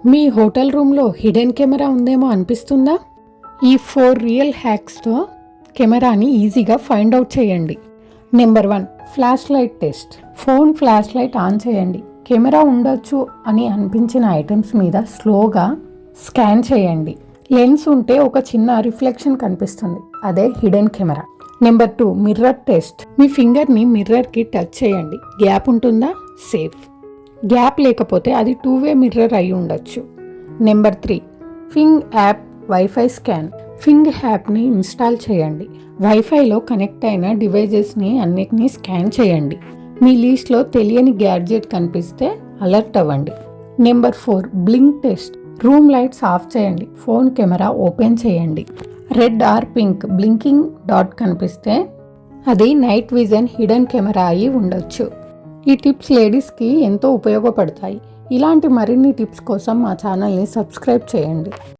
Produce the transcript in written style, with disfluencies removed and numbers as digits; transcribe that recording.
మీ hotel రూమ్లో hidden camera ఉందేమో అనిపిస్తుందా? ఈ 4 రియల్ హ్యాక్స్తో కెమెరాని ఈజీగా ఫైండ్ అవుట్ చేయండి. Number 1, flash light test. Phone flash light on చేయండి. కెమెరా ఉండొచ్చు అని అనిపించిన ఐటమ్స్ మీద స్లోగా స్కాన్ చేయండి. లెన్స్ ఉంటే ఒక చిన్న రిఫ్లెక్షన్ కనిపిస్తుంది, అదే hidden camera. Number 2, mirror test. మీ ఫింగర్ని మిర్రర్కి టచ్ చేయండి. గ్యాప్ ఉంటుందా? సేఫ్. గ్యాప్ లేకపోతే అది 2-వే మిర్రర్ అయి ఉండొచ్చు. Number 3, Fing app wifi scan. Fing యాప్ని ఇన్స్టాల్ చేయండి. వైఫైలో కనెక్ట్ అయిన డివైజెస్ని అన్నిటినీ స్కాన్ చేయండి. మీ లిస్ట్లో తెలియని గ్యాడ్జెట్ కనిపిస్తే అలర్ట్ అవ్వండి. Number 4, blink test. Room lights off చేయండి. ఫోన్ కెమెరా ఓపెన్ చేయండి. Red or pink blinking dot కనిపిస్తే అది నైట్ విజన్ హిడెన్ కెమెరా అయి ఉండొచ్చు. ఈ టిప్స్ లేడీస్కి ఎంతో ఉపయోగపడతాయి. ఇలాంటి మరిన్ని టిప్స్ కోసం మా ఛానల్ని సబ్స్క్రైబ్ చేయండి.